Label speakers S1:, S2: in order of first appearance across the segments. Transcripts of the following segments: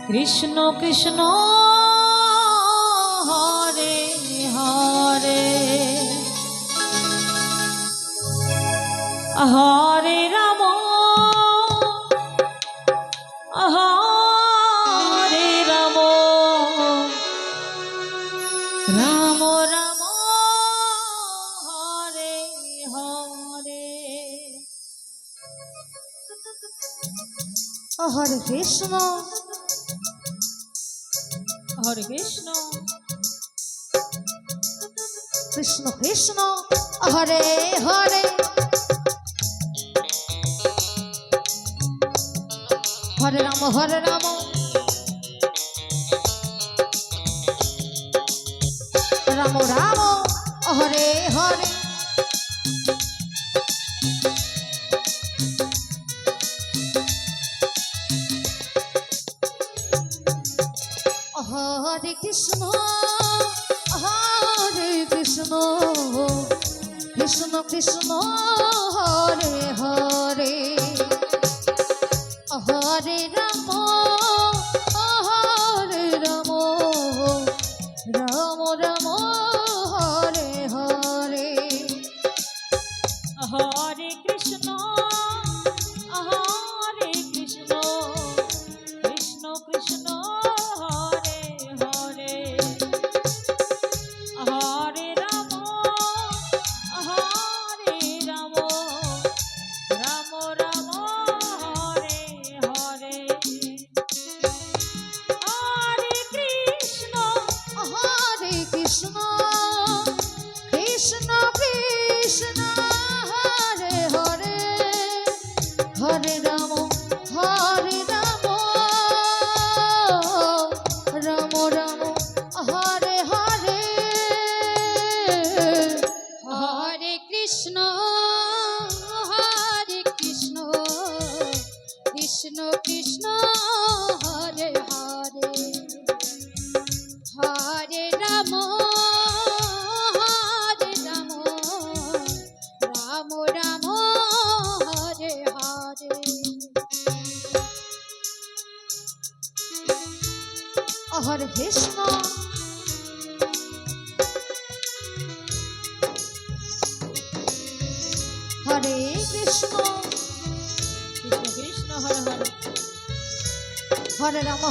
S1: Krishna Krishna Hare Hare Hare Ram হরে Ram Ram Ram Hare Hare
S2: Hare Krishna
S1: হরে Krishna
S2: Krishna Krishna Hare Hare Hare Ram Ram Ram Hare Hare Hare Krishna Krishna Krishna Hare Hare Hare Ram Ram Ram Hare Hare
S1: Hare Krishna Krishna Krishna Hare Hare Hare Ram Ram Ram Hare Hare Hare Krishna
S2: Krishna Krishna Krishna Hare Hare Hare Ram Ram Ram Hare Hare Hare Krishna Krishna Krishna Hare Hare Hare Ram Ram Ram Hare Hare Hare Krishna হরে Krishna
S1: Krishna Krishna Hare Hare
S2: Hare Ram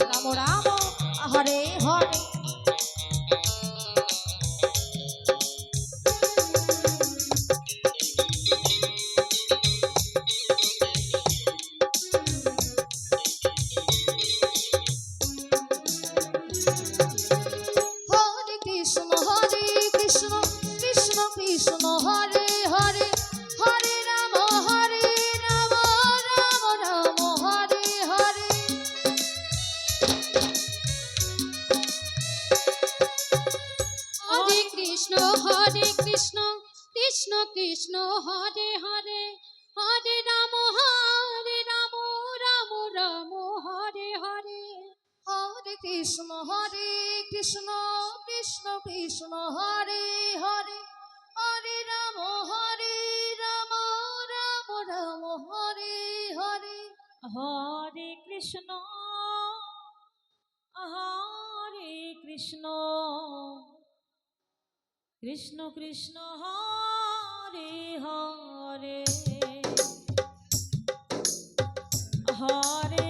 S2: Ram Ram Hare Hare Hare Krishna Krishna Krishna Hare Hare Hare Ram Ram Ram Hare Hare Hare Krishna Krishna Krishna Hare Hare Hare Ram Ram Ram Hare Hare Hare Krishna Krishna Krishna Hare Hare Hare Ram Ram Ram Hare Hare
S1: Hare Krishna Krishna Krishna Krishna Hare Hare Hare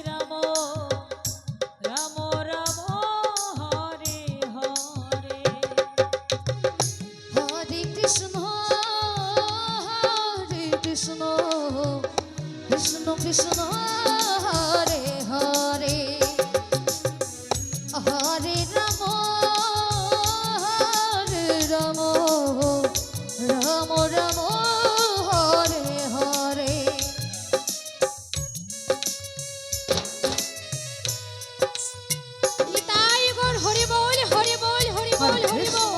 S1: Ram Ram Ram Hare Hare
S2: Hare Krishna Krishna Krishna Hare Hare Hare Ram Ram Ram Hare Hare Nitai Gour Hari বল Hari বল Hari বল Hari বল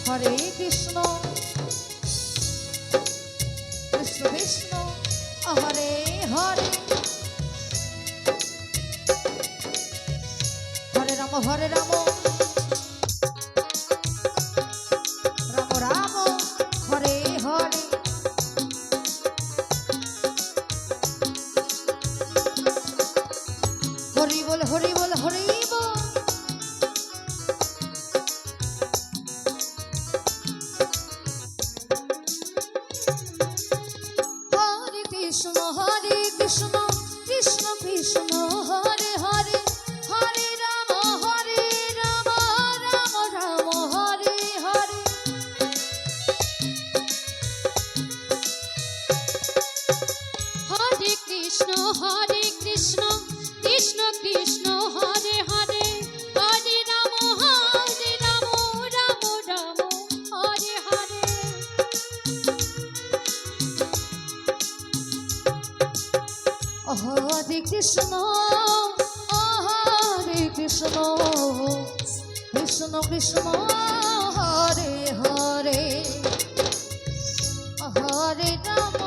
S2: হরে Krishna Krishna Krishna Hare Hare Hare Ram বল Hari বল Hari বল। হরে Krishna Krishna Krishna Hare Hare, হরে Ram Ram Ram Hare Hare. হরে Krishna Krishna Krishna Hare Hare, হরে Ram Ram Ram Hare Hare. হরে Krishna Krishna Krishna Hare Hare, হরে Ram